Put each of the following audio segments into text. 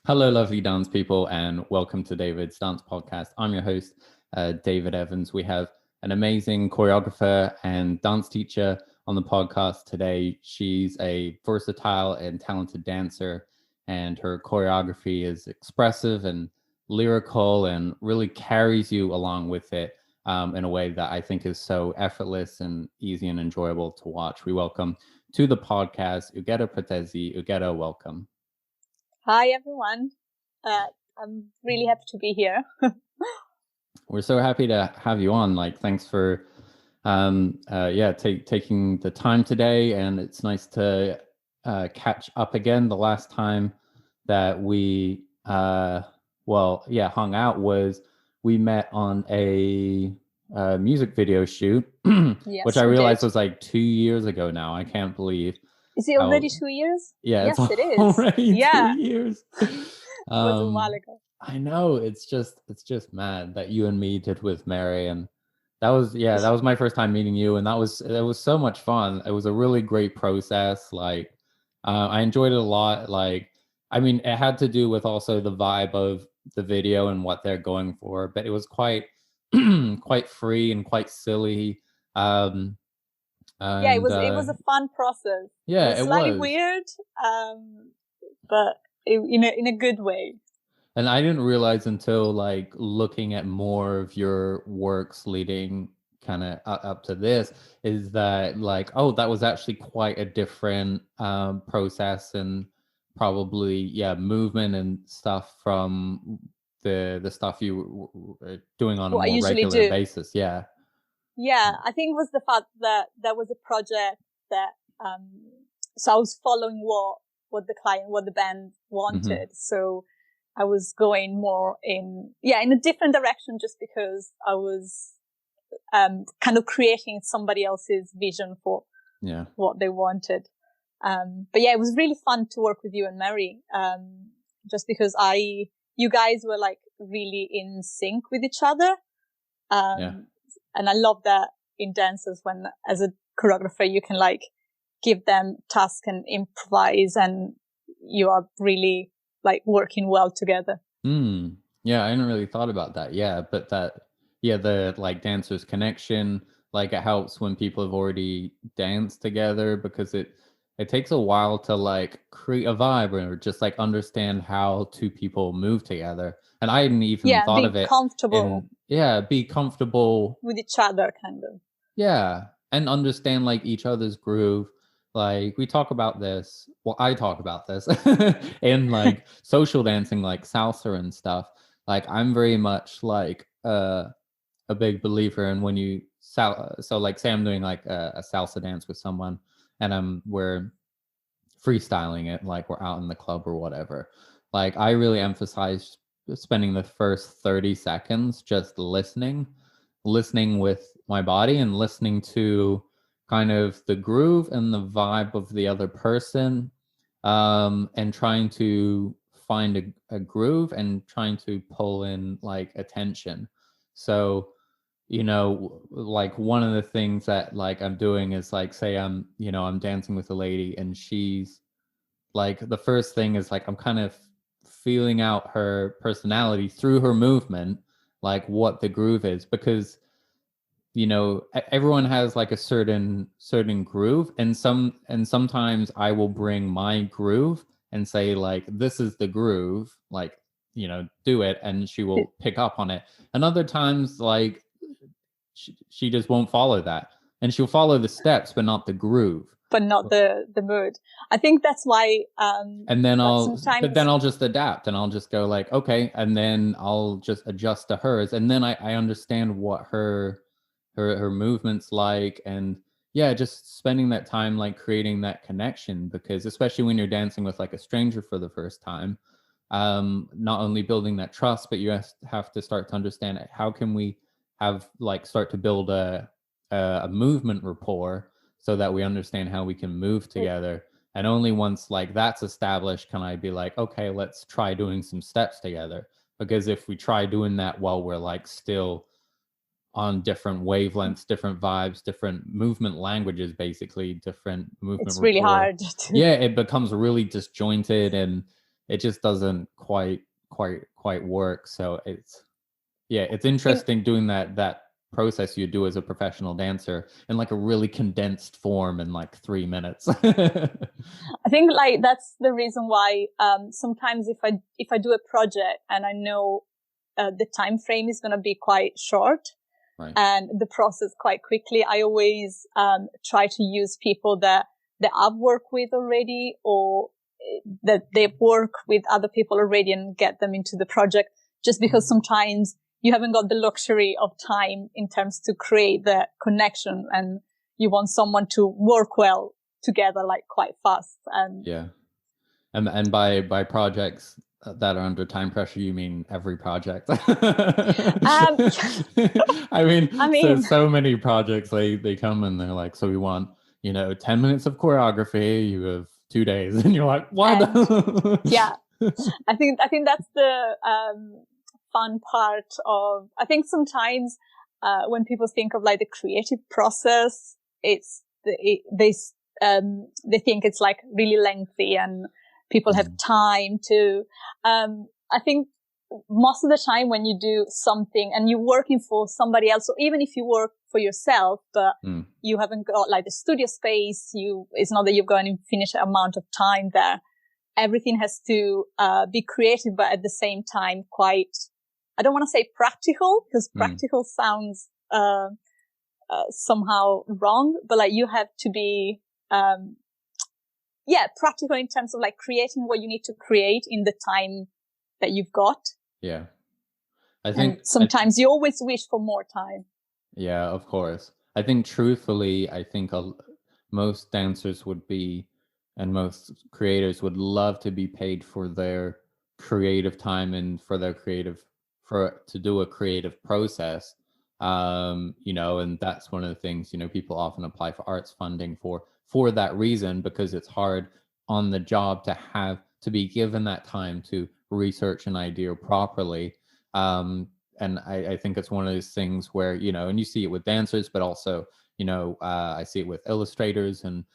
Hello, lovely dance people, and welcome to David's Dance Podcast. I'm your host, David Evans. We have an amazing choreographer and dance teacher on the podcast today. She's a versatile and talented dancer, and her choreography is expressive and lyrical and really carries you along with it in a way that I think is so effortless and easy and enjoyable to watch. We welcome to the podcast Ughetta Pratesi. Ughetta, welcome. Hi, everyone. I'm really happy to be here. We're so happy to have you on. Thanks for taking the time today, and it's nice to catch up again. The last time that we hung out was we met on a music video shoot, Yes, which I we realized did. was like 2 years ago now. I can't believe. Is it already 2 years? Yeah, Yes, it's it is. already Yeah. 2 years. It was a while ago. I know, it's just mad that you and me did with Mary, and that was my first time meeting you, and it was so much fun. It was a really great process. I enjoyed it a lot. I mean, it had to do with also the vibe of the video and what they're going for, but it was quite quite free and quite silly. Yeah, it was a fun process. Yeah, it was slightly weird, but in a good way. And I didn't realize until looking at more of your works leading kind of up to this is that that was actually quite a different process and probably movement and stuff from the stuff you were doing on a more regular basis. Yeah, I think it was the fact that there was a project that so I was following what the client, what the band wanted. So I was going more in a different direction just because I was kind of creating somebody else's vision for what they wanted. But yeah, it was really fun to work with you and Mary, just because you guys were like really in sync with each other. And I love that in dancers when, as a choreographer, you can like give them tasks and improvise, and you are really like working well together. Yeah, I hadn't really thought about that. Yeah, but the like dancers connection, like it helps when people have already danced together because it takes a while to like create a vibe or just like understand how two people move together. And I hadn't even thought of it. Be comfortable with each other, kind of. Yeah, and understand like each other's groove. Like we talk about this. Well, I talk about this in like social dancing, like salsa and stuff. Like I'm very much like a big believer in when you so like say I'm doing like a salsa dance with someone, and we're freestyling it, like we're out in the club or whatever. Like I really emphasize spending the first 30 seconds just listening with my body and listening to kind of the groove and the vibe of the other person, and trying to find a groove and trying to pull in like attention. So like one of the things that like I'm doing is like say I'm dancing with a lady and she's like the first thing is like I'm kind of feeling out her personality through her movement, like what the groove is, because everyone has like a certain groove, and sometimes I will bring my groove and say like this is the groove, like do it, and she will pick up on it. And other times like she just won't follow that, and she'll follow the steps but not the groove, but not the mood. I think that's why and then I'll just adapt and I'll just go like okay, and then I'll just adjust to hers, and then I understand what her movements like, and just spending that time like creating that connection, because especially when you're dancing with like a stranger for the first time, not only building that trust, but you have to start to understand how can we have like start to build a movement rapport so that we understand how we can move together. And only once like that's established can I be like, okay, let's try doing some steps together. Because if we try doing that while we're like still on different wavelengths, different vibes, different movement languages, basically different movement. It's really hard. It becomes really disjointed, and it just doesn't quite work. So it's I think interesting doing that process you do as a professional dancer in like a really condensed form in like 3 minutes. I think like that's the reason why sometimes if I do a project and I know the time frame is going to be quite short, right. and the process quite quickly, I always try to use people that I've worked with already, or that they've worked with other people already, and get them into the project, just because sometimes you haven't got the luxury of time in terms to create the connection, and you want someone to work well together, like quite fast. And yeah. And by projects that are under time pressure, you mean every project? um, I I mean, mean, so many projects they come and they're like, so we want 10 minutes of choreography. You have 2 days, and you're like, what? and yeah, I think that's the fun part of. I think sometimes when people think of like the creative process, they think it's like really lengthy and people have time to. I think most of the time when you do something and you're working for somebody else, or even if you work for yourself, but you haven't got like the studio space, it's not that you've got an infinite amount of time there. Everything has to be creative, but at the same time, quite, I don't want to say practical, because practical sounds somehow wrong, but like you have to be, practical in terms of like creating what you need to create in the time that you've got. Yeah. I think sometimes you always wish for more time. Yeah, of course. I think truthfully, most dancers would be, and most creators would love to be paid for their creative time and for their to do a creative process. And that's one of the things, people often apply for arts funding for that reason, because it's hard on the job to be given that time to research an idea properly. And I think it's one of those things where, and you see it with dancers, but also, I see it with illustrators and,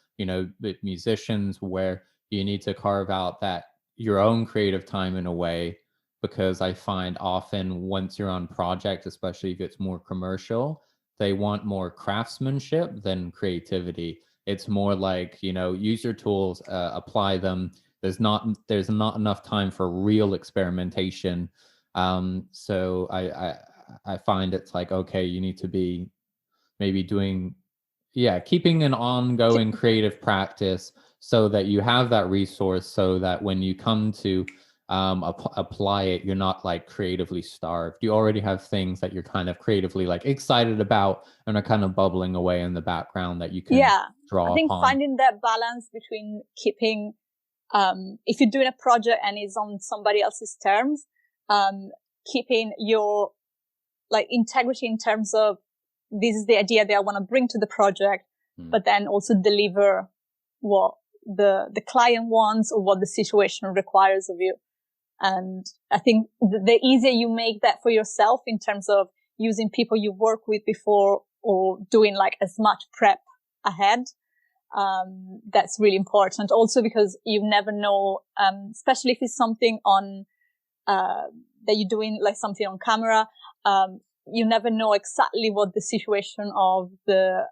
musicians, where you need to carve out your own creative time in a way, because I find often once you're on project, especially if it's more commercial, they want more craftsmanship than creativity. It's more like, use your tools, apply them. There's not enough time for real experimentation. So I find it's like, okay, you need to be maybe keeping an ongoing creative practice, so that you have that resource, so that when you come to apply it, you're not like creatively starved. You already have things that you're kind of creatively like excited about and are kind of bubbling away in the background that you can draw I think upon. finding that balance between keeping, if you're doing a project and it's on somebody else's terms, keeping your like integrity in terms of, this is the idea that I want to bring to the project, but then also deliver what the client wants or what the situation requires of you. And I think the easier you make that for yourself in terms of using people you worked with before, or doing like as much prep ahead, that's really important. Also because you never know, especially if it's something on that you're doing, like something on camera, you never know exactly what the situation of the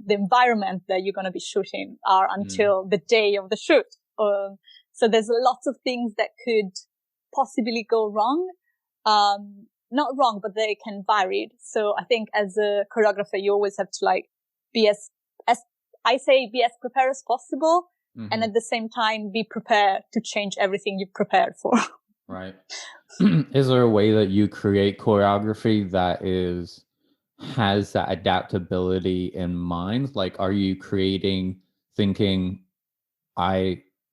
environment that you're going to be shooting are until the day of the shoot. So there's lots of things that could possibly go wrong. Not wrong, but they can vary. So I think as a choreographer, you always have to like be as prepared as possible, and at the same time be prepared to change everything you've prepared for. Right. Is there a way that you create choreography that has that adaptability in mind? Like, are you thinking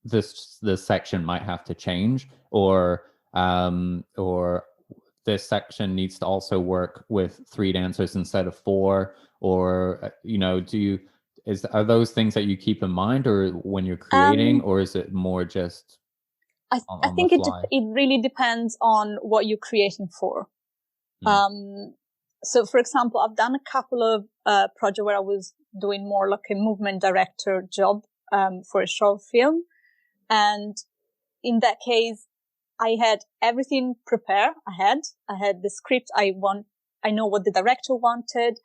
this section might have to change, or this section needs to also work with 3 dancers instead of 4, or are those things that you keep in mind, or when you're creating, or is it more just I on think the fly? it really depends on what you're creating for. So for example, I've done a couple of projects where I was doing more like a movement director job for a short film, and in that case, I had everything prepared ahead. I had the script I know what the director wanted.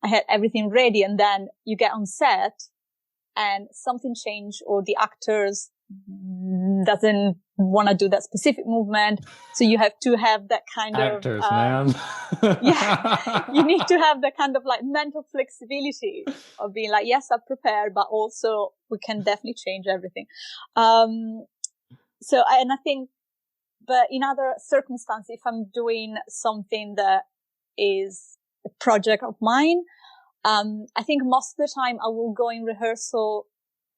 I had everything ready. And then you get on set and something changed, or the actors doesn't want to do that specific movement. So you have to have that kind Actors, of, man. yeah, you need to have the kind of like mental flexibility of being like, yes, I'm prepared, but also we can definitely change everything. And I think, but in other circumstances, if I'm doing something that is a project of mine, I think most of the time I will go in rehearsal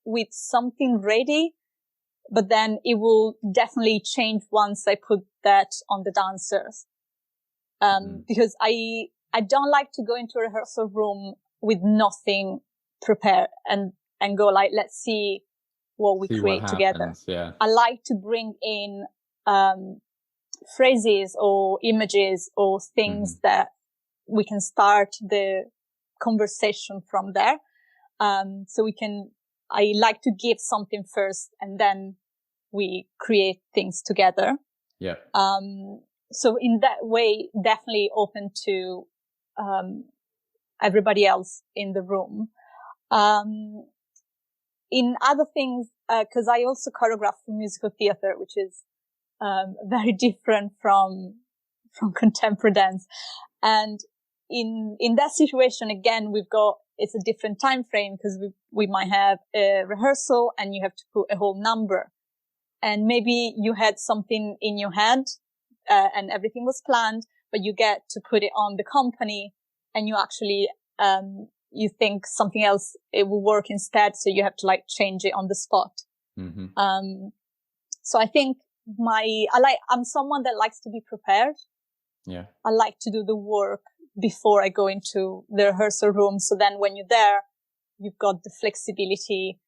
with something ready, but then it will definitely change once I put that on the dancers. Because I don't like to go into a rehearsal room with nothing prepared and go like, let's see what we create together. Yeah. I like to bring in, phrases or images or things that we can start the conversation from there. I like to give something first and then we create things together. Yeah. So in that way, definitely open to, everybody else in the room. In other things, cause I also choreograph for musical theater, which is, very different from contemporary dance. And in that situation, again, it's a different time frame because we might have a rehearsal and you have to put a whole number. And maybe you had something in your head, and everything was planned, but you get to put it on the company and you actually, you think something else, it will work instead. So you have to like change it on the spot. So I think I'm someone that likes to be prepared. Yeah. I like to do the work before I go into the rehearsal room. So then when you're there, you've got the flexibility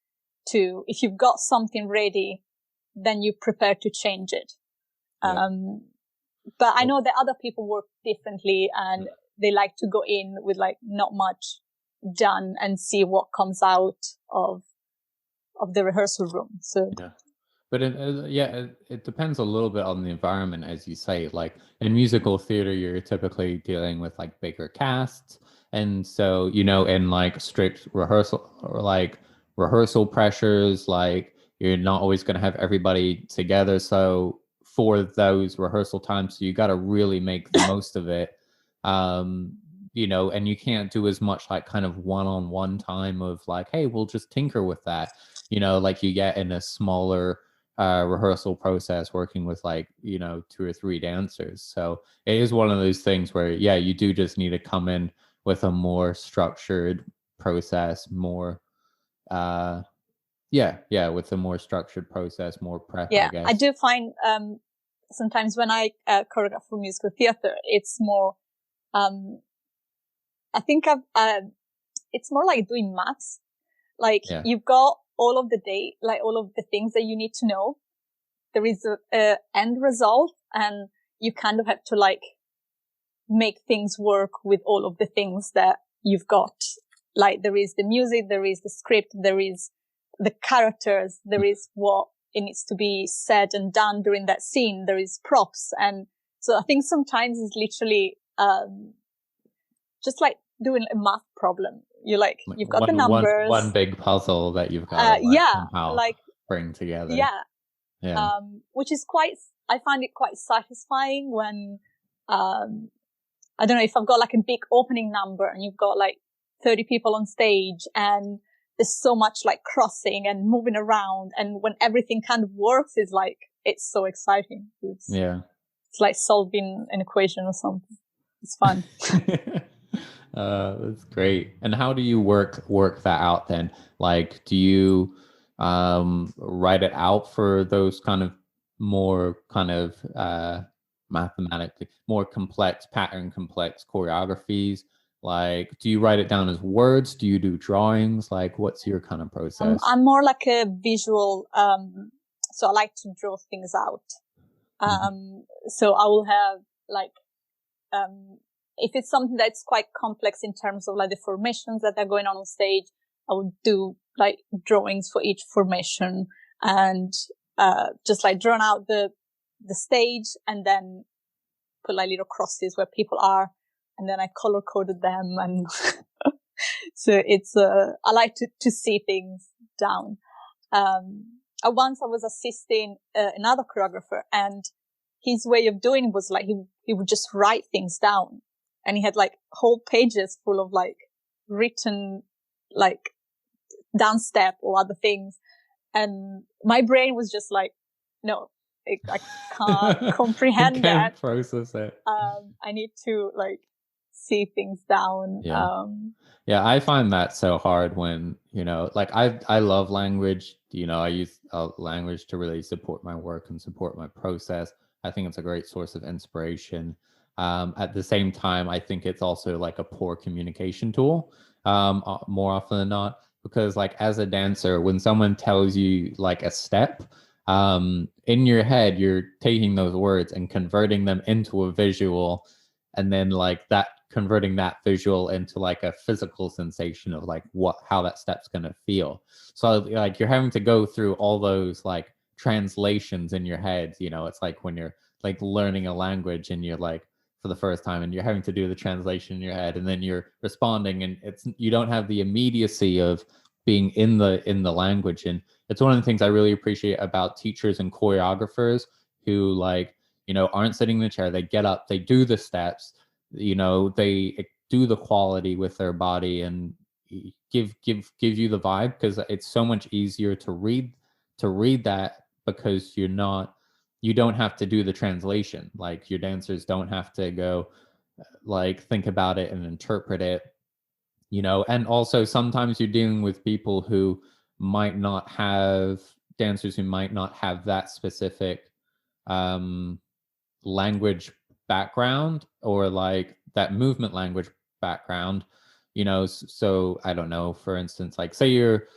to, if you've got something ready, then you prepare to change it. Yeah. But I know that other people work differently and they like to go in with like not much done and see what comes out of the rehearsal room. So yeah. But it depends a little bit on the environment, as you say. Like in musical theater, you're typically dealing with like bigger casts, and so in like strict rehearsal or like rehearsal pressures, like you're not always going to have everybody together. So for those rehearsal times, you got to really make the most of it. And you can't do as much like kind of one-on-one time of like, hey, we'll just tinker with that. Like you get in a smaller rehearsal process working with like 2 or 3 dancers. So it is one of those things where you do just need to come in with a more structured process, more with a more structured process, more prep, I guess. I do find sometimes when I choreograph for musical theater, it's more I think it's more like doing maths. Like you've got all of the day, like all of the things that you need to know. There is a end result and you kind of have to like make things work with all of the things that you've got. Like there is the music, there is the script, there is the characters, there is what it needs to be said and done during that scene. There is props. And so I think sometimes it's literally, just like doing a math problem. You've got the numbers. One big puzzle that you've got to somehow bring together. Yeah. Which is I find it quite satisfying when, I don't know, if I've got like a big opening number and you've got like 30 people on stage and there's so much like crossing and moving around. And when everything kind of works, it's so exciting. It's like solving an equation or something. It's fun. That's great. And how do you work that out then? Like, do you write it out for those kind of more kind of mathematically more complex complex choreographies? Like, do you write it down as words? Do you do drawings? Like, what's your kind of process? I'm more like a visual, so I like to draw things out. So I will have like, if it's something that's quite complex in terms of like the formations that are going on stage, I would do like drawings for each formation and, just like drawn out the the stage and then put like little crosses where people are, and then I color coded them, and so it's I like to see things down. Once I was assisting another choreographer, and his way of doing it was like he would just write things down, and he had like whole pages full of like written like dance step or other things, and my brain was just like, no, I can't comprehend I that. can't process it. I need to like see things down. Yeah. Yeah, I find that so hard when, you know, like I love language. You know, I use language to really support my work and support my process. I think it's a great source of inspiration. At the same time, I think it's also like a poor communication tool, more often than not, because like as a dancer, when someone tells you like a step, in your head, you're taking those words and converting them into a visual, and then like that converting that visual into like a physical sensation of like how that step's going to feel. So like you're having to go through all those like translations in your head. You know, it's like when you're like learning a language and you're like for the first time and you're having to do the translation in your head, and then you're responding, and it's you don't have the immediacy of being in the language. And it's one of the things I really appreciate about teachers and choreographers who, like, you know, aren't sitting in the chair. They get up, they do the steps, you know, they do the quality with their body and give you the vibe, because it's so much easier to read that, because you don't have to do the translation. Like your dancers don't have to go like think about it and interpret it, you know. And also sometimes you're dealing with people who might not have dancers who might not have that specific language background, or like that movement language background, you know. So I don't know, for instance, like say you're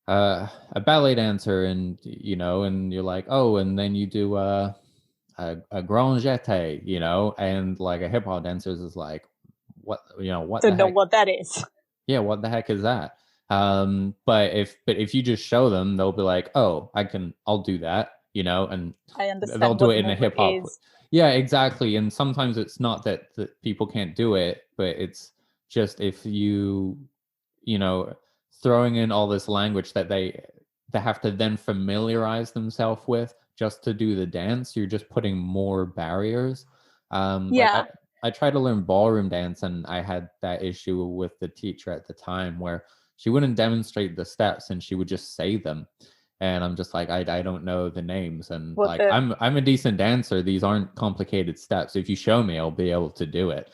a ballet dancer, and you know, and you're like, oh, and then you do a grand jeté, you know, and like a hip hop dancer is like, what, you know, what the Don't know heck? what that is. Yeah, what the heck is that? But if you just show them, they'll be like, oh, I'll do that, you know, and I they'll understand do what it the in a movement hip hop. is. Yeah, exactly. And sometimes it's not that people can't do it, but it's just if you know, throwing in all this language that they have to then familiarize themselves with just to do the dance, you're just putting more barriers. Like Yeah. I tried to learn ballroom dance, and I had that issue with the teacher at the time where she wouldn't demonstrate the steps and she would just say them. And I'm just like, I don't know the names, and What like the I'm a decent dancer. These aren't complicated steps. If you show me, I'll be able to do it.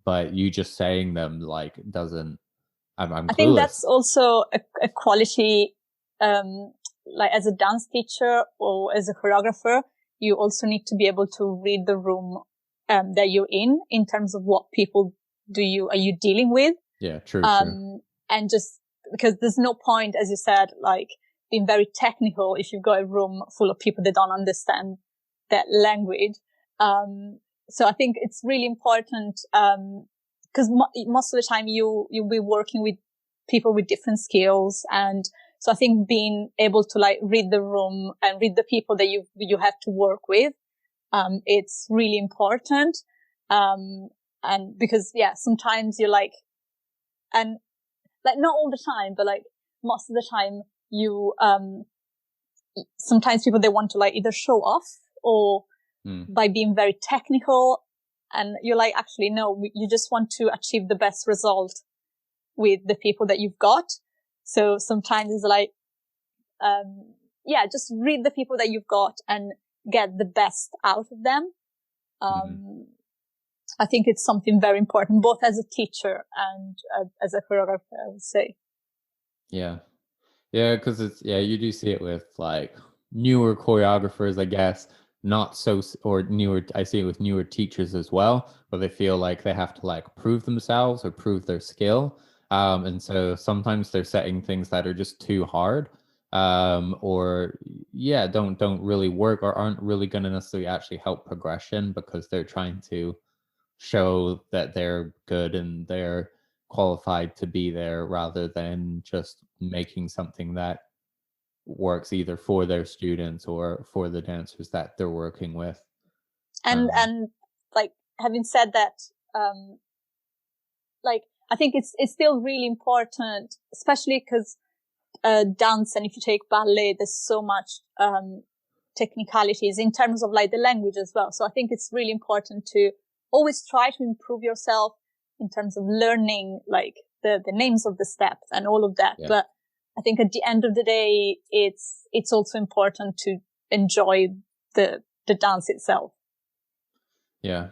But you just saying them like doesn't. I'm I think clueless. that's also a quality, like as a dance teacher or as a choreographer, you also need to be able to read the room that you're in terms of what people are you dealing with. Yeah, true. And just because there's no point, as you said, like being very technical if you've got a room full of people that don't understand that language. So I think it's really important, because most of the time you'll be working with people with different skills. And so I think being able to like read the room and read the people that you have to work with, it's really important. And because, yeah, sometimes you're like, and like not all the time, but like most of the time you, sometimes people, they want to like either show off or by being very technical. And you're like, actually, no, you just want to achieve the best result with the people that you've got. So sometimes it's like, yeah, just read the people that you've got and get the best out of them. I think it's something very important, both as a teacher and as a choreographer, I would say. Yeah. Yeah, because you do see it with like newer choreographers, I guess, not so, or newer, I see it with newer teachers as well, where they feel like they have to like prove themselves or prove their skill. And so sometimes they're setting things that are just too hard, or yeah, don't really work, or aren't really going to necessarily actually help progression, because they're trying to show that they're good and they're qualified to be there, rather than just making something that works either for their students or for the dancers that they're working with. And like, having said that, like, I think it's still really important, especially because dance, and if you take ballet, there's so much technicalities in terms of like the language as well. So I think it's really important to always try to improve yourself in terms of learning like the names of the steps and all of that. Yeah. But I think at the end of the day, it's also important to enjoy the dance itself. Yeah.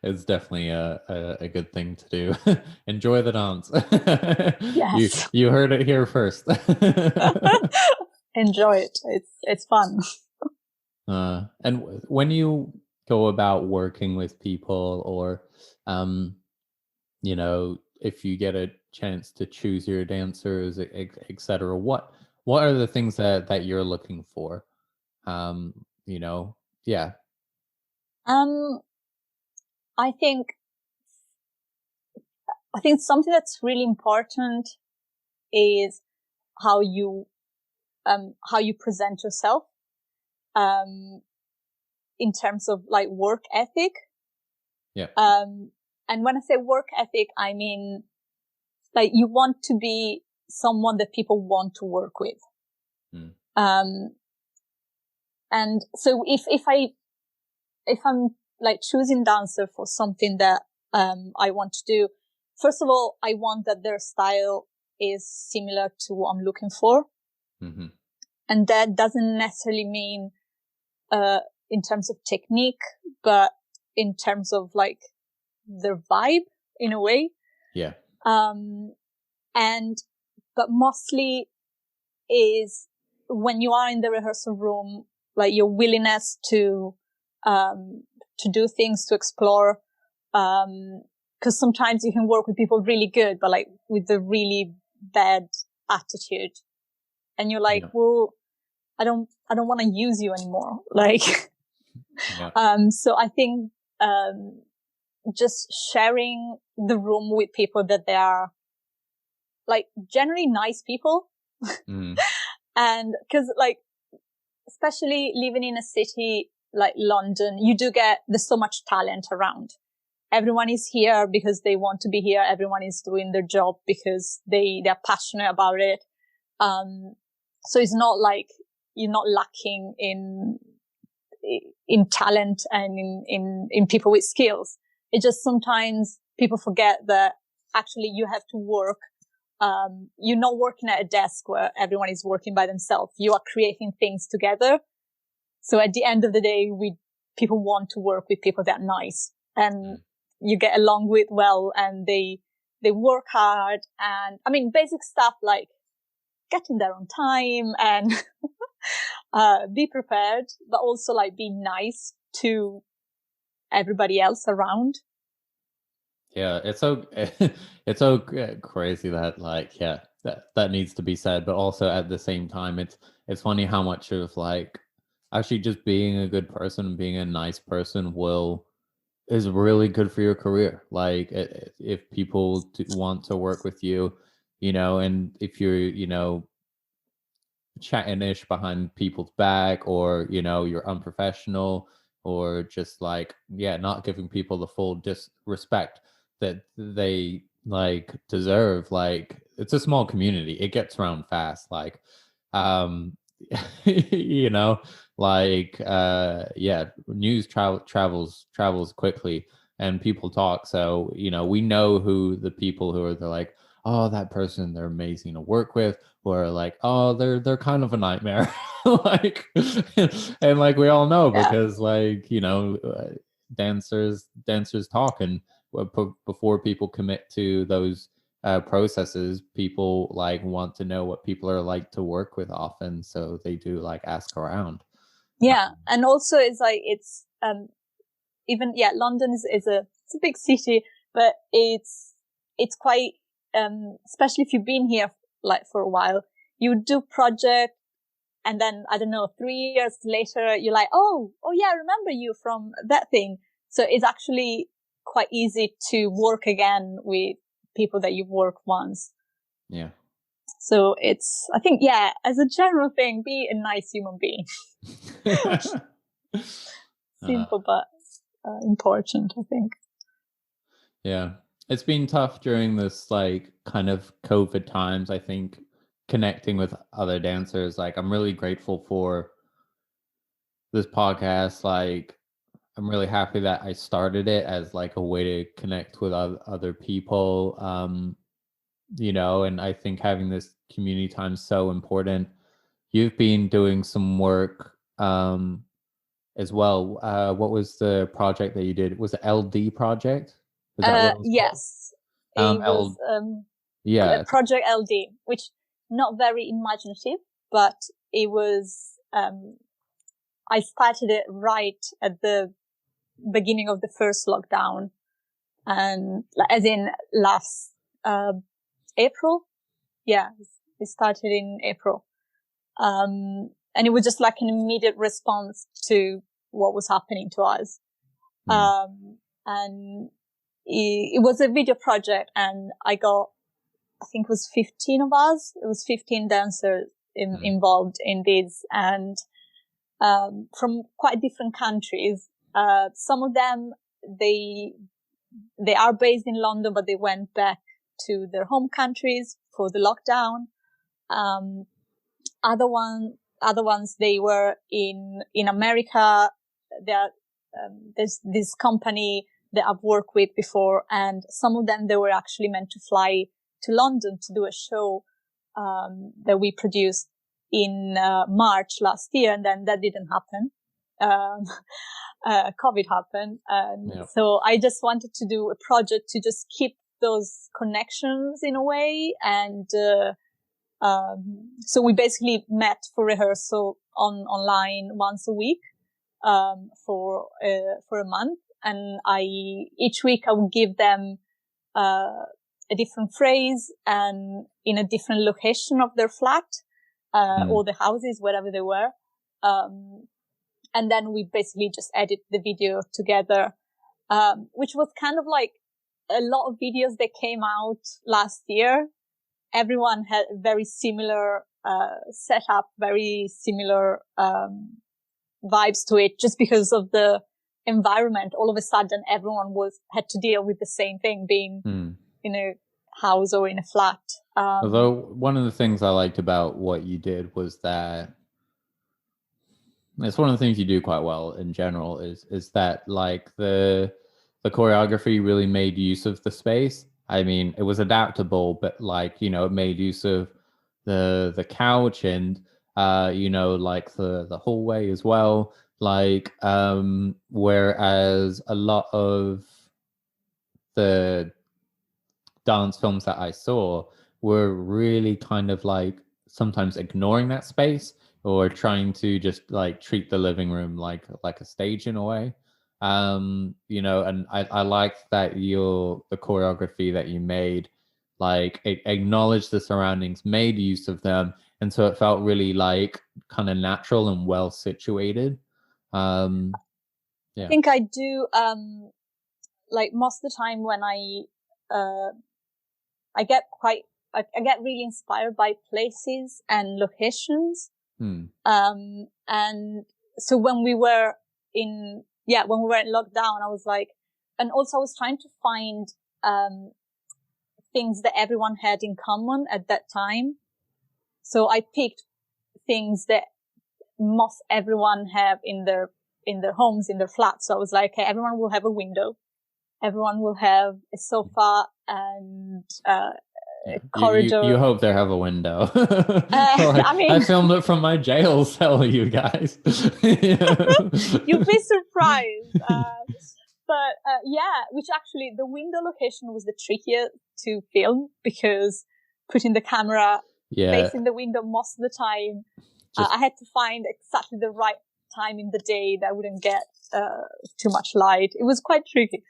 It's definitely a good thing to do. Enjoy the dance. Yes. You heard it here first. Enjoy it. It's fun. And when you go about working with people, or you know, if you get a chance to choose your dancers, etc., what are the things that you're looking for? You know, yeah. I think something that's really important is how you present yourself, in terms of like work ethic. Yeah. And when I say work ethic, I mean, like, you want to be someone that people want to work with. And so if I'm like choosing dancer for something that, I want to do, first of all, I want that their style is similar to what I'm looking for. Mm-hmm. And that doesn't necessarily mean, in terms of technique, but in terms of like their vibe in a way. Yeah. But mostly is when you are in the rehearsal room, like your willingness to do things, to explore. Cause sometimes you can work with people really good, but like with a really bad attitude. And you're like, well, I don't want to use you anymore. Like, so I think, just sharing the room with people that they are like generally nice people. And cause like, especially living in a city like London, there's so much talent around. Everyone is here because they want to be here. Everyone is doing their job because they're passionate about it. So it's not like you're not lacking in talent and in people with skills. It's just sometimes people forget that actually you have to work. You're not working at a desk where everyone is working by themselves. You are creating things together. So at the end of the day, people want to work with people that are nice and you get along with well, and they work hard. And I mean, basic stuff like getting there on time and be prepared, but also like be nice to everybody else around. Yeah, it's so it's so crazy that like that needs to be said, but also at the same time, it's funny how much of like actually just being a good person and being a nice person is really good for your career. Like if people want to work with you, you know, and if you're, you know, chatting ish behind people's back, or you know, you're unprofessional, or just like not giving people the full respect that they like deserve. Like it's a small community, it gets around fast. Like you know, like news travels quickly, and people talk. So you know, we know who the people who are like, oh, that person, they're amazing to work with, or like, oh, they're kind of a nightmare. Like and like we all know, because like, you know, dancers talk, and before people commit to those processes, people like want to know what people are like to work with often, so they do like ask around. And also it's like even London is a big city, but it's quite, especially if you've been here like for a while, you do project, and then I don't know, 3 years later you're like, oh yeah, I remember you from that thing. So it's actually quite easy to work again with people that you've worked once. Yeah. So it's, I think, as a general thing, be a nice human being. Simple, but important, I think. Yeah. It's been tough during this like kind of COVID times, I think, connecting with other dancers. Like I'm really grateful for this podcast. Like I'm really happy that I started it as like a way to connect with other people. And I think having this community time is so important. You've been doing some work as well. What was the project that you did? Was it LD project? Is that what it was called? Yes, it was Yeah. Project LD, which not very imaginative, but it was. I started it right at the beginning of the first lockdown, and as in last April. Yeah, it started in April. And it was just like an immediate response to what was happening to us. And it was a video project, and I think it was 15 of us. It was 15 dancers involved in this, and from quite different countries. Some of them, they are based in London, but they went back to their home countries for the lockdown. Other ones, they were in America. There's this company that I've worked with before, and some of them, they were actually meant to fly to London to do a show that we produced in March last year, and then that didn't happen. COVID happened, and so I just wanted to do a project to just keep those connections in a way, and so we basically met for rehearsal online once a week for a month, and each week I would give them a different phrase and in a different location of their flat or the houses, wherever they were. And then we basically just edit the video together, which was kind of like a lot of videos that came out last year. Everyone had very similar setup, very similar vibes to it, just because of the environment. All of a sudden, everyone had to deal with the same thing, being in a house or in a flat. Although one of the things I liked about what you did was that it's one of the things you do quite well in general is that like the choreography really made use of the space. I mean, it was adaptable, but like, it made use of the couch and like the hallway as well. Like whereas a lot of the dance films that I saw were really kind of like sometimes ignoring that space or trying to just like treat the living room like a stage in a way. And I like that the choreography that you made, like it acknowledged the surroundings, made use of them, and so it felt really like kind of natural and well situated. I think I do like most of the time when I get really inspired by places and locations. And so when we were in lockdown, I was like, and also I was trying to find, things that everyone had in common at that time. So I picked things that most everyone have in their homes, in their flats. So I was like, okay, everyone will have a window. Everyone will have a sofa and a corridor. You hope they have a window. I filmed it from my jail cell, you guys. You'd be surprised. But which actually the window location was the trickier to film because putting the camera facing the window most of the time, I had to find exactly the right time in the day that wouldn't get too much light. It was quite tricky.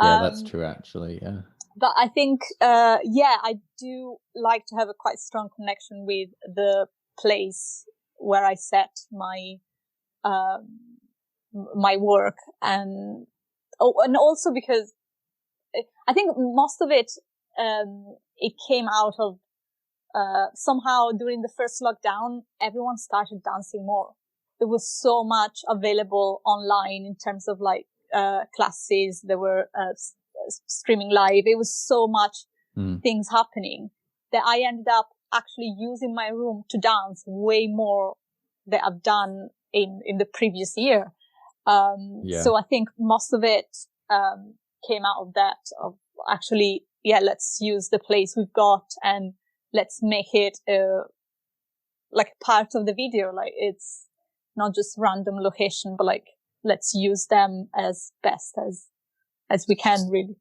Yeah, that's true, actually. Yeah. But I think, I do like to have a quite strong connection with the place where I set my my work, and also because I think most of it it came out of somehow during the first lockdown, everyone started dancing more. There was so much available online in terms of like classes. There were streaming live. It was so much things happening that I ended up actually using my room to dance way more than I've done in the previous year. So I think most of it came out of that, of actually, let's use the place we've got and let's make it like part of the video. Like it's not just random location, but like let's use them as best as we can, really.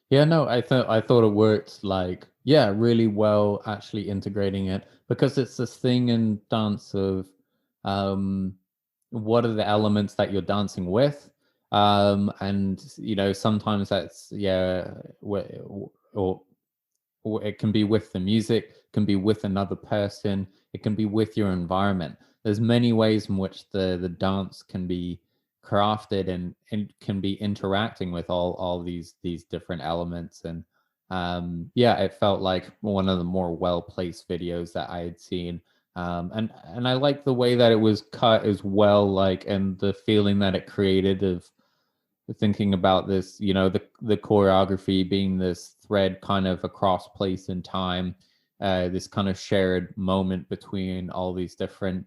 Yeah, no, I thought it worked like, really well, actually integrating it, because it's this thing in dance of what are the elements that you're dancing with, and sometimes that's or it can be with the music, can be with another person, it can be with your environment. There's many ways in which the dance can be crafted and can be interacting with all these different elements. And it felt like one of the more well-placed videos that I had seen. And I like the way that it was cut as well, like, and the feeling that it created of thinking about this, the choreography being this thread kind of across place and time, this kind of shared moment between all these different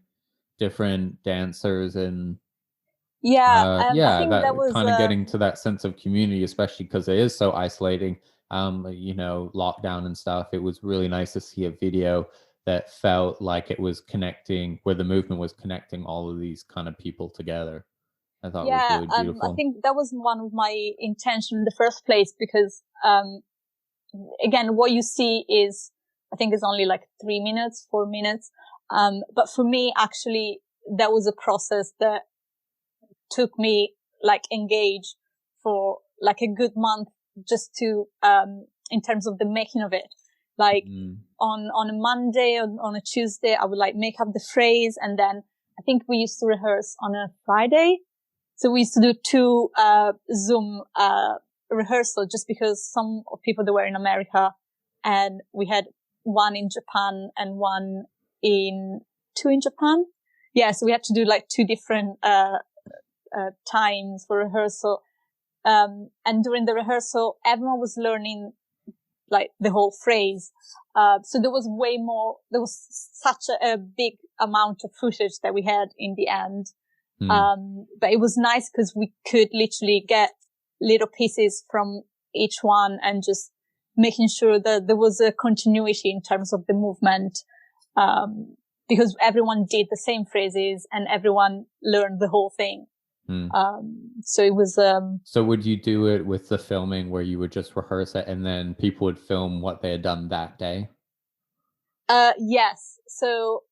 dancers. And I think that that was kind of getting to that sense of community, especially because it is so isolating, lockdown and stuff. It was really nice to see a video that felt like it was connecting, where the movement was connecting all of these kind of people together. I thought it was really I beautiful. think that was one of my intention in the first place, because again, what you see is, I think it's only like 3 minutes, 4 minutes. But for me, actually, that was a process that took me like engage for like a good month, just to, in terms of the making of it. Like on a Monday or on a Tuesday, I would like make up the phrase. And then I think we used to rehearse on a Friday. So we used to do 2, Zoom, rehearsal, just because some people that were in America, and we had one in Japan and two in Japan. Yeah. So we had to do like 2 different, times for rehearsal. And during the rehearsal, everyone was learning like the whole phrase. So there was such a big amount of footage that we had in the end. But it was nice because we could literally get little pieces from each one, and just making sure that there was a continuity in terms of the movement. Because everyone did the same phrases and everyone learned the whole thing. So it was, so would you do it with the filming, where you would just rehearse it and then people would film what they had done that day? Yes. So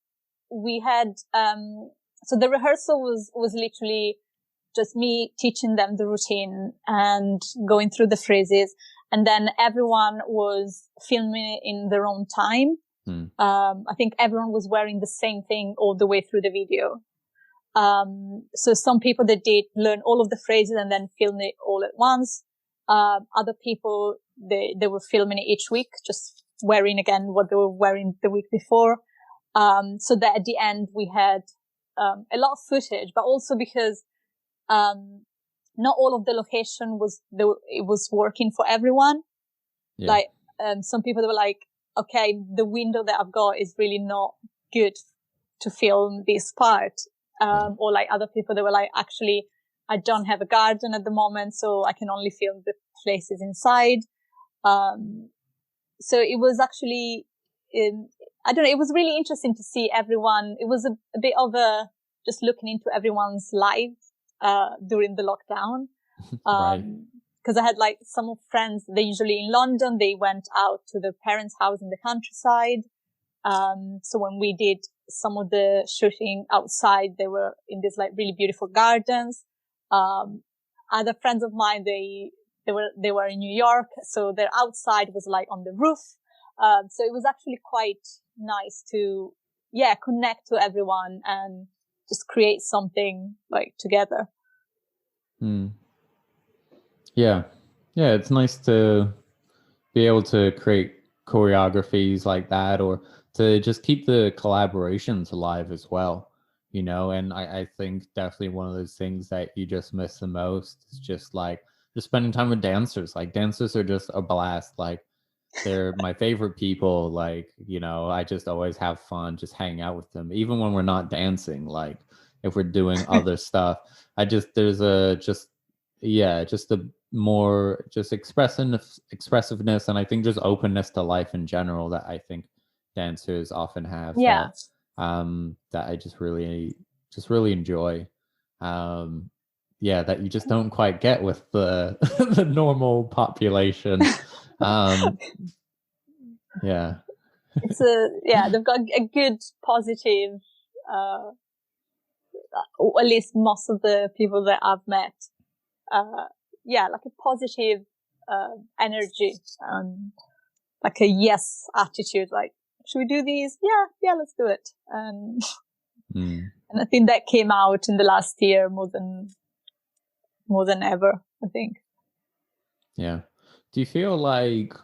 we had, so the rehearsal was literally just me teaching them the routine and going through the phrases. And then everyone was filming it in their own time. I think everyone was wearing the same thing all the way through the video. So some people that did learn all of the phrases and then film it all at once. Other people, they were filming it each week, just wearing again what they were wearing the week before. So that at the end we had, a lot of footage, but also because, not all of the location it was working for everyone. Yeah. Like, some people that were like, okay, the window that I've got is really not good to film this part. Or like other people that were like, actually, I don't have a garden at the moment, so I can only film the places inside. So it was actually, I don't know, it was really interesting to see everyone. It was a bit of just looking into everyone's lives, during the lockdown. Right. Cause I had like some friends, they usually in London, they went out to their parents' house in the countryside. So when we did some of the shooting outside, they were in these like really beautiful gardens. Other friends of mine, they were in New York, so their outside was like on the roof. So it was actually quite nice to, connect to everyone and just create something like together. Yeah. Yeah. It's nice to be able to create choreographies like that, or to just keep the collaborations alive as well, you know. And I think definitely one of those things that you just miss the most is just like just spending time with dancers. Like dancers are just a blast. Like they're my favorite people. Like, you know, I just always have fun just hanging out with them, even when we're not dancing. Like if we're doing other stuff, I just there's a just yeah, just a more just expressiveness, and I think just openness to life in general that I think dancers often have Yeah. that I just really enjoy. Yeah, that you just don't quite get with the the normal population. Um, yeah. It's they've got a good positive, uh, or at least most of the people that I've met, like a positive, energy, like a yes attitude, like, should we do these? Yeah, let's do it. Mm. And I think that came out in the last year more than ever, I think. Yeah. Do you feel like,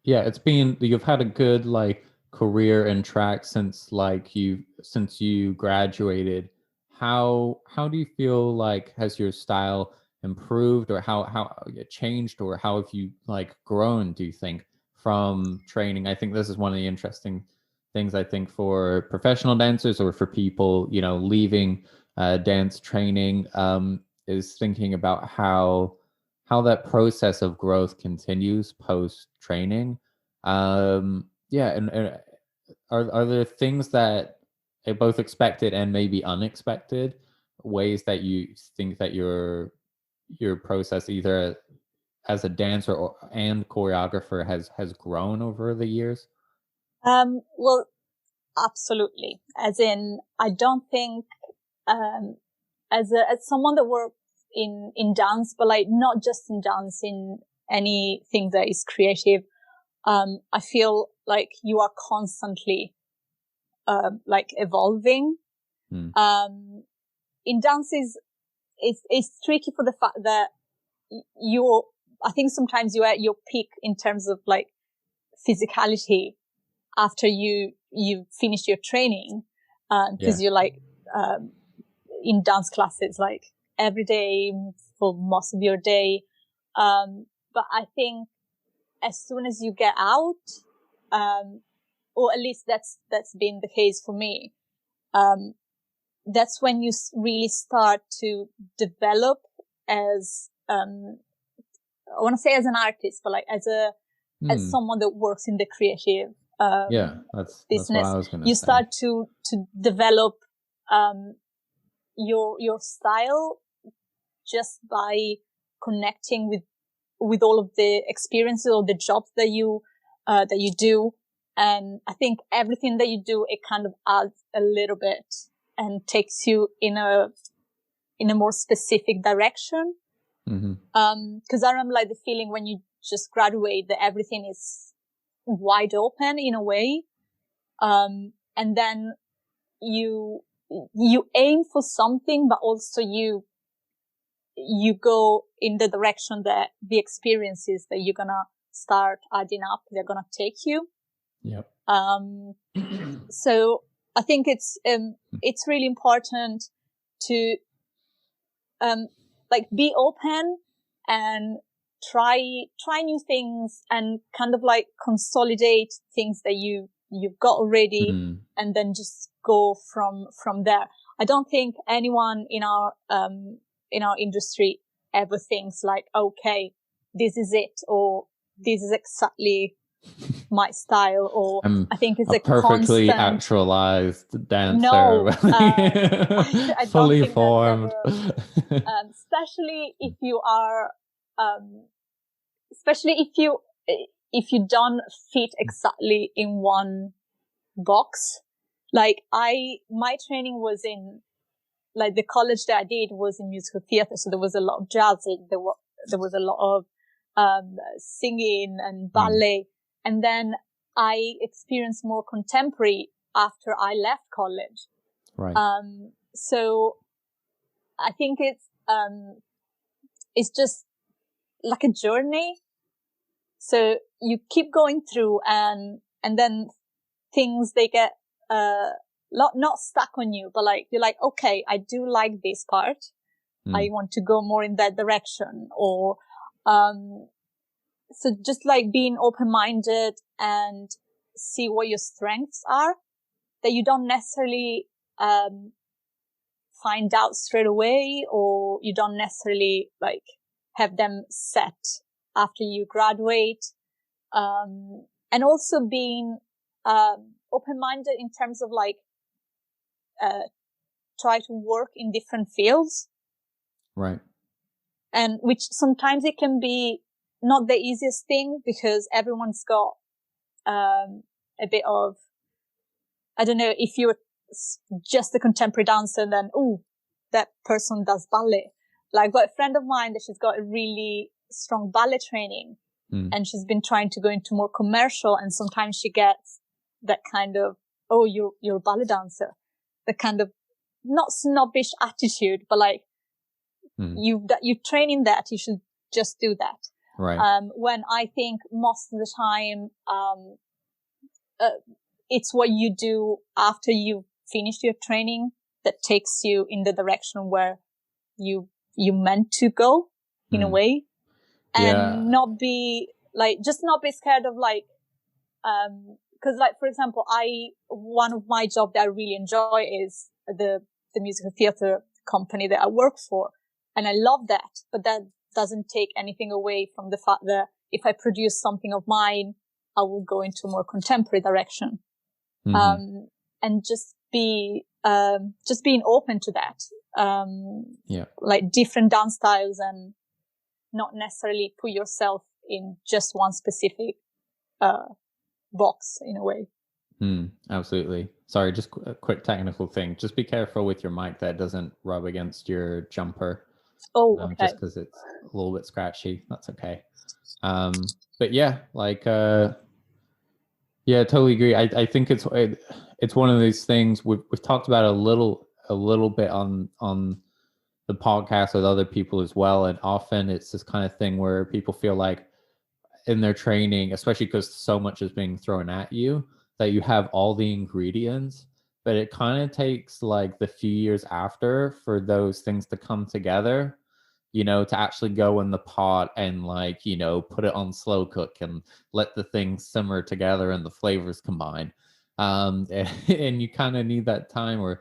yeah, you've had a good like career in track since you graduated. How do you feel like has your style improved, or how it changed, or how have you like grown, do you think, from training? I think this is one of the interesting things, I think, for professional dancers or for people, you know, leaving dance training, is thinking about how that process of growth continues post training. Yeah, and are there things that are both expected and maybe unexpected ways that you think that your process, either as a dancer and choreographer, has grown over the years? Well, absolutely. As in, I don't think, um, as someone that works in dance, but like not just in dance, in anything that is creative, I feel like you are constantly, like evolving. Hmm. In dances, it's tricky for the fact that you, I think sometimes you're at your peak in terms of like physicality after you finish your training, Yeah. because you're like, in dance classes like every day for most of your day. But I think as soon as you get out, or at least that's been the case for me, um, that's when you really start to develop as, I want to say as an artist, but like as Hmm. someone that works in the creative, Yeah, that's what business. I was gonna You say. start to develop, your style just by connecting with all of the experiences or the jobs that you do. And I think everything that you do, it kind of adds a little bit and takes you in a more specific direction. Mm-hmm. Cause I remember like the feeling when you just graduate that everything is wide open in a way. And then you aim for something, but also you go in the direction that the experiences that you're gonna start adding up, they're gonna take you. Yep. So I think it's really important to, like be open and try new things and kind of like consolidate things that you've got already, Mm. and then just go from there. I don't think anyone in our industry ever thinks like, okay, this is it, or this is exactly my style, or I'm I think it's a a perfectly constant. actualized dancer, No, I don't fully think that's formed. ever, especially if you are, especially if you don't fit exactly in one box. Like my training was in, like the college that I did was in musical theater, so there was a lot of jazz, there was a lot of singing and Mm. ballet, and then I experienced more contemporary after I left college. Right. So I think it's just like a journey. So you keep going through, and then things, they get not stuck on you, but like you're like, okay, I do like this part. I want to go more in that direction. Or so just like being open-minded and see what your strengths are, that you don't necessarily find out straight away, or you don't necessarily like have them set after you graduate. And also being open-minded in terms of like try to work in different fields. Right. And which sometimes it can be not the easiest thing, because everyone's got a bit of, I don't know, if you're just a contemporary dancer, then, that person does ballet. Like, I've got a friend of mine that she's got a really strong ballet training, and she's been trying to go into more commercial, and sometimes she gets that kind of, oh, you're a ballet dancer. The kind of not snobbish attitude, but like, you train in that, you should just do that. Right. When I think most of the time, it's what you do after you've finished your training that takes you in the direction where you meant to go, in a way. And not be like, just not be scared of like, cause like, for example, one of my job that I really enjoy is the musical theater company that I work for. And I love that, but that doesn't take anything away from the fact that if I produce something of mine, I will go into a more contemporary direction. And just being open to that. Like different dance styles, and not necessarily put yourself in just one specific, box, in a way. Absolutely. Sorry, just a quick technical thing. Just be careful with your mic that it doesn't rub against your jumper. Oh, okay. Just because it's a little bit scratchy. That's okay. But yeah, like, yeah, totally agree. I think it's one of these things we've talked about a little bit on the podcast with other people as well. And often it's this kind of thing where people feel like in their training, especially because so much is being thrown at you, that you have all the ingredients, but it kind of takes like the few years after for those things to come together, to actually go in the pot and like, put it on slow cook and let the things simmer together and the flavors combine. And you kind of need that time where,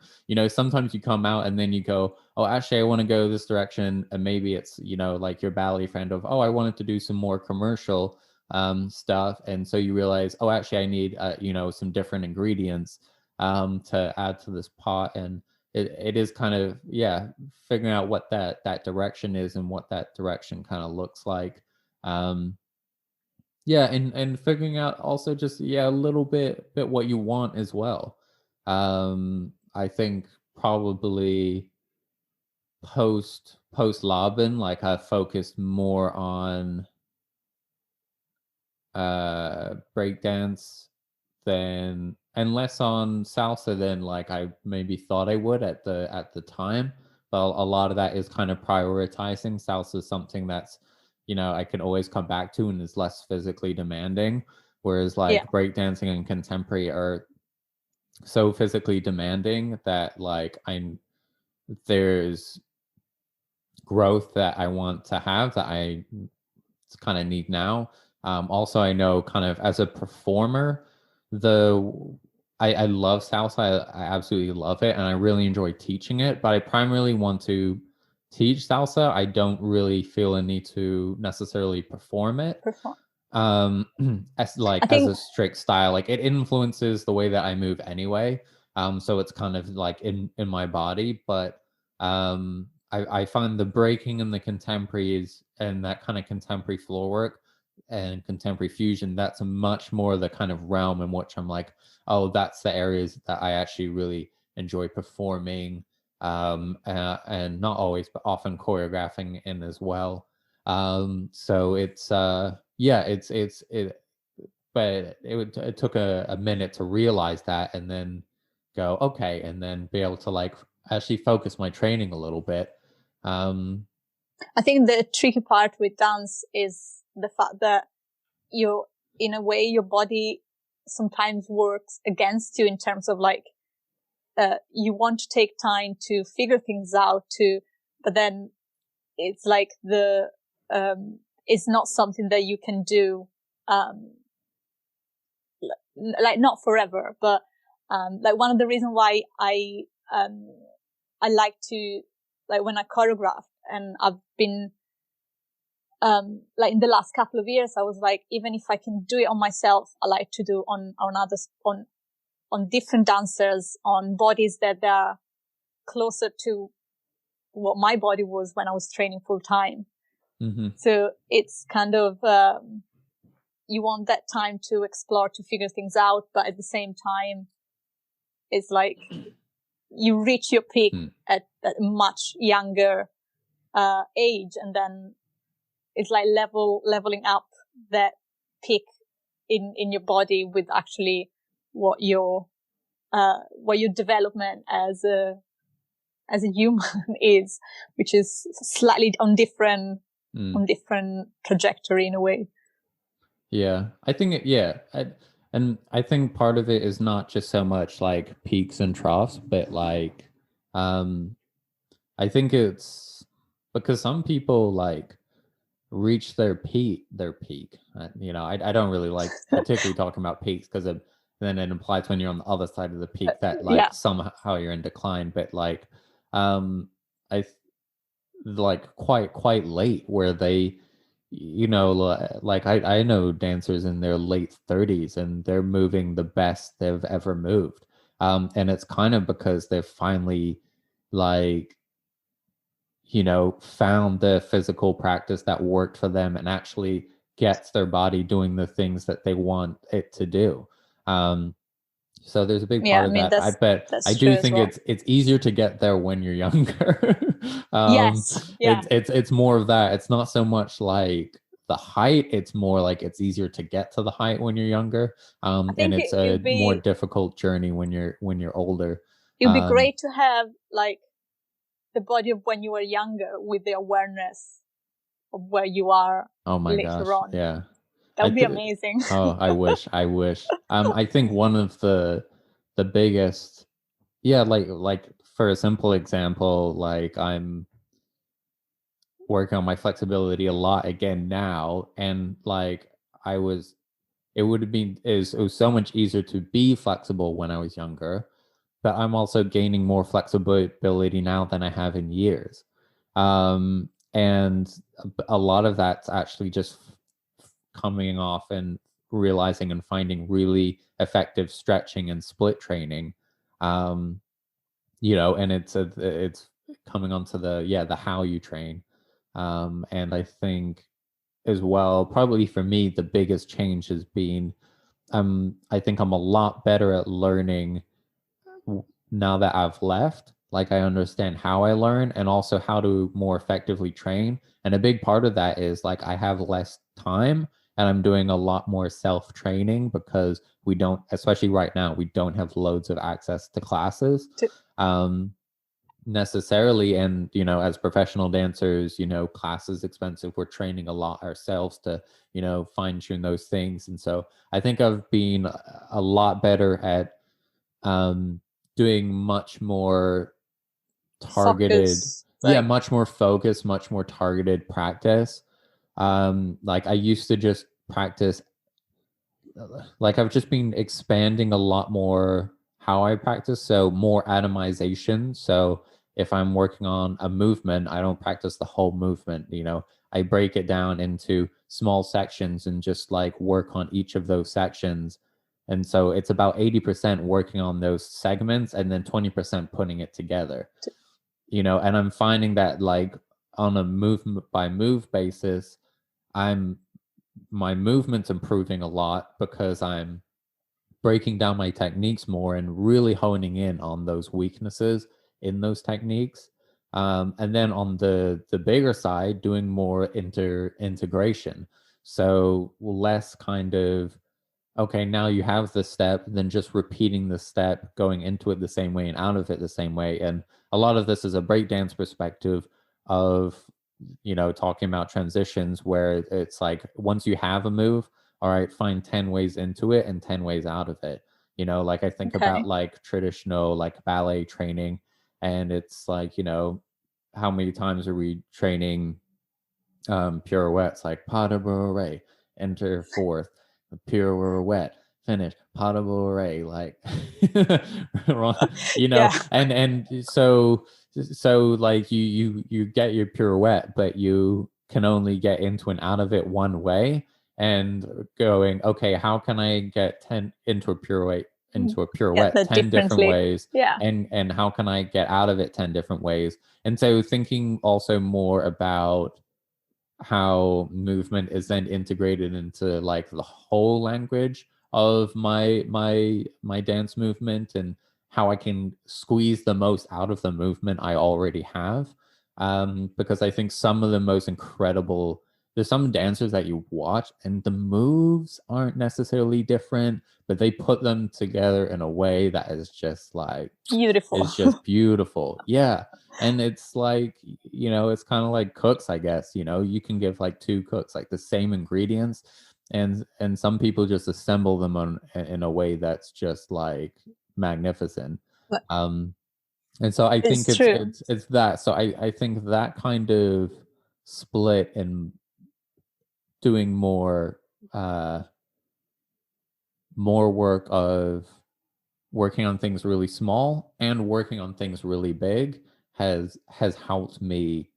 sometimes you come out and then you go, oh, actually, I want to go this direction. And maybe it's, like your ballet friend of, oh, I wanted to do some more commercial stuff. And so you realize, oh, actually, I need, some different ingredients to add to this pot. And it is kind of, figuring out what that direction is and what that direction kind of looks like. And figuring out also just a little bit what you want as well. I think probably post Laban, like I focused more on breakdance than, and less on salsa than like I maybe thought I would at the time. But a lot of that is kind of prioritizing. Salsa is something that's, I can always come back to and is less physically demanding. Whereas like breakdancing and contemporary are so physically demanding that like there's growth that I want to have that I kind of need now. Also, I know kind of as a performer, I love salsa. I absolutely love it, and I really enjoy teaching it. But I primarily want to teach salsa. I don't really feel a need to necessarily perform it. As a strict style, like it influences the way that I move anyway. So it's kind of like in my body, but I find the breaking and the contemporaries and that kind of contemporary floor work and contemporary fusion, that's a much more the kind of realm in which I'm like, oh, that's the areas that I actually really enjoy performing, and not always, but often choreographing in as well. So it's but it took a minute to realize that, and then go, okay, and then be able to like actually focus my training a little bit. I think the tricky part with dance is the fact that in a way, your body sometimes works against you in terms of like, you want to take time to figure things out but then it's like it's not something that you can do, like not forever, but, like one of the reasons why I like to, like when I choreograph, and I've been, like in the last couple of years, I was like, even if I can do it on myself, I like to do on others, on different dancers, on bodies that are closer to what my body was when I was training full time. Mm-hmm. So it's kind of, you want that time to explore, to figure things out, but at the same time, it's like you reach your peak at a much younger age, and then it's like leveling up that peak in your body with actually what your development as a human is, which is slightly on different trajectory in a way. Yeah, I think I think part of it is not just so much like peaks and troughs, but like I think it's because some people like reach their peak. You know, I don't really like particularly talking about peaks because then it implies when you're on the other side of the peak that like somehow you're in decline. But like, I like quite late where they, you know, like I know dancers in their late 30s and they're moving the best they've ever moved. And it's kind of because they've finally like, you know, found the physical practice that worked for them and actually gets their body doing the things that they want it to do. So there's a big part of that. I bet I do think it's easier to get there when you're younger. Yes, yeah. It's more of that. It's not so much like the height. It's more like it's easier to get to the height when you're younger. And it's a more difficult journey when you're older. It would be great to have like the body of when you were younger with the awareness of where you are later on. Yeah. That would be amazing. Oh, I wish. I think one of the biggest, yeah, like for a simple example, like I'm working on my flexibility a lot again now, and like it would have been it was so much easier to be flexible when I was younger, but I'm also gaining more flexibility now than I have in years. And a lot of that's actually just coming off and realizing and finding really effective stretching and split training. You know, and it's coming onto the how you train. And I think as well, probably for me, the biggest change has been I think I'm a lot better at learning now that I've left. Like I understand how I learn and also how to more effectively train. And a big part of that is like I have less time and I'm doing a lot more self training because we don't, especially right now, we don't have loads of access to classes necessarily. And, you know, as professional dancers, you know, class is expensive. We're training a lot ourselves to, you know, fine tune those things. And so I think I've been a lot better at doing much more targeted much more focused, much more targeted practice. Like I used to just practice, like I've just been expanding a lot more how I practice, so more atomization. So if I'm working on a movement, I don't practice the whole movement, you know, I break it down into small sections and just like work on each of those sections. And so it's about 80% working on those segments and then 20% putting it together, you know. And I'm finding that like on a move by move basis, my movement's improving a lot because I'm breaking down my techniques more and really honing in on those weaknesses in those techniques. And then on the bigger side, doing more integration. So less kind of, okay, now you have the step, then just repeating the step, going into it the same way and out of it the same way. And a lot of this is a breakdance perspective of, you know, talking about transitions where it's like once you have a move, all right, find 10 ways into it and 10 ways out of it. You know, like I think about like traditional like ballet training, and it's like, you know, how many times are we training pirouettes, like pas de bourrée, enter fourth, pirouette, finish, pas de bourrée, like you know, Yeah. and so like you get your pirouette, but you can only get into and out of it one way, and going, okay, how can I get 10 into a pirouette Get that 10 different differently. ways, Yeah. and how can I get out of it 10 different ways? And so thinking also more about how movement is then integrated into like the whole language of my dance movement, and how I can squeeze the most out of the movement I already have. Because I think some of the most incredible, there's some dancers that you watch and the moves aren't necessarily different, but they put them together in a way that is just like, Beautiful. it's just beautiful. Yeah. And it's like, you know, it's kind of like cooks, I guess. You know, you can give like two cooks like the same ingredients, and some people just assemble them in a way that's just like magnificent. But um and so I think it's true. it's that. So I think that kind of split in doing more work of working on things really small and working on things really big has helped me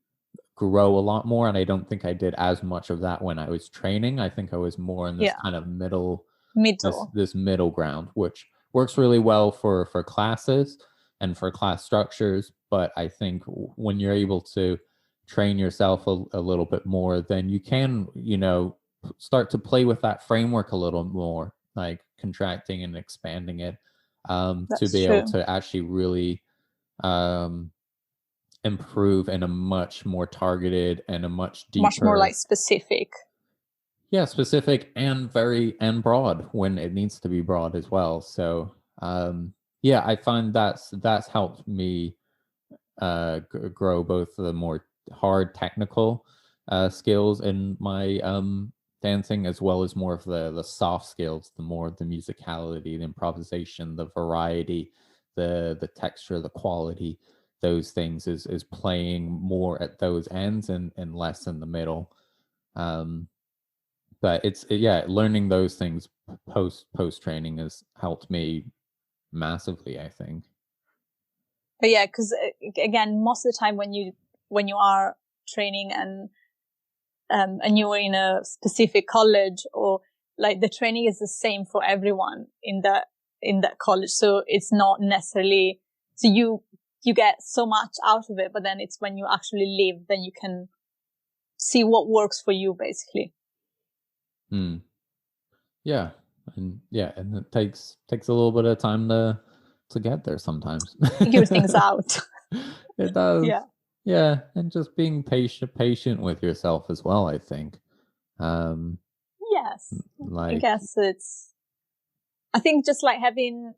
grow a lot more. And I don't think I did as much of that when I was training. I think I was more in this Yeah. kind of middle, Middle. this middle ground, which works really well for classes and for class structures. But I think when you're able to train yourself a little bit more, then you can, you know, start to play with that framework a little more, like contracting and expanding it, to That's be able true. to actually really um, improve in a much more targeted and a much Much more like deeper, specific. yeah, specific and very and broad when it needs to be broad as well. So yeah, I find that's helped me grow both the more hard technical skills in my dancing, as well as more of the soft skills, the more the musicality, the improvisation, the variety, the texture, the quality. Those things is playing more at those ends and less in the middle. Um, but yeah, learning those things post training has helped me massively, I think. But yeah, because again, most of the time when you are training and you're in a specific college, or like the training is the same for everyone in that college, so it's not necessarily, so you get so much out of it, but then it's when you actually live, then you can see what works for you, basically. Hmm. Yeah, and it takes a little bit of time to get there sometimes. Figure things out. It does. Yeah. Yeah, and just being patient with yourself as well, I think. Um Yes. I like guess I think just like having,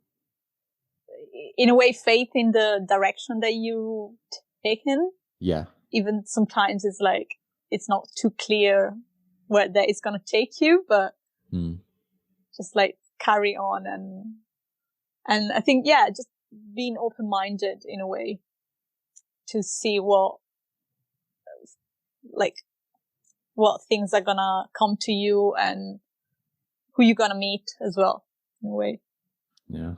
in a way, faith in the direction that you taken, yeah. even sometimes it's like, it's not too clear where that is going to take you, but Hmm. just like carry on. And I think, yeah, just being open-minded in a way to see like what things are gonna come to you and who you're gonna meet as well, in a way. Yeah.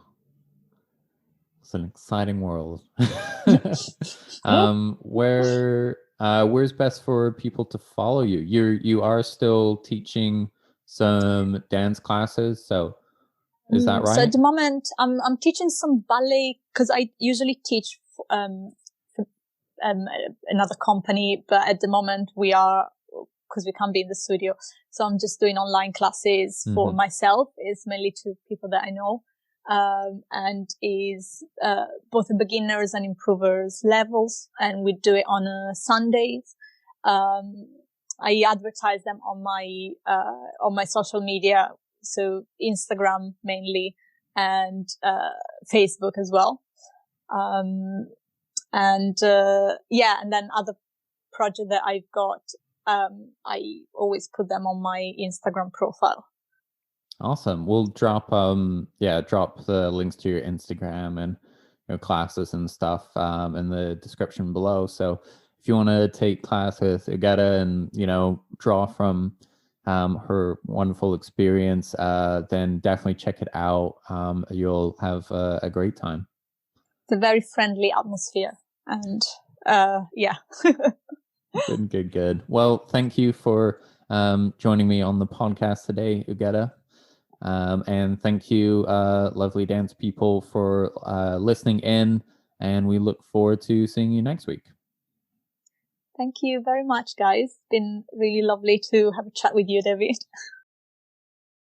It's an exciting world. Oh. Where's best for people to follow you? You are still teaching some dance classes, so is that So at right? the moment, I'm teaching some ballet, because I usually teach for another company, but at the moment because we can't be in the studio, so I'm just doing online classes for Mm-hmm. myself. It's mainly to people that I know, and is both the beginners and improvers levels, and we do it on Sundays. I advertise them on my social media, so Instagram mainly, and Facebook as well. And yeah, and then other project that I've got, I always put them on my Instagram profile. Awesome. We'll drop drop the links to your Instagram and your classes and stuff in the description below. So if you want to take class with Ughetta and draw from her wonderful experience, then definitely check it out. You'll have a great time. It's a very friendly atmosphere, and yeah. Good. Well, thank you for joining me on the podcast today, Ughetta. And thank you, lovely dance people, for listening in. And we look forward to seeing you next week. Thank you very much, guys. It's been really lovely to have a chat with you, David.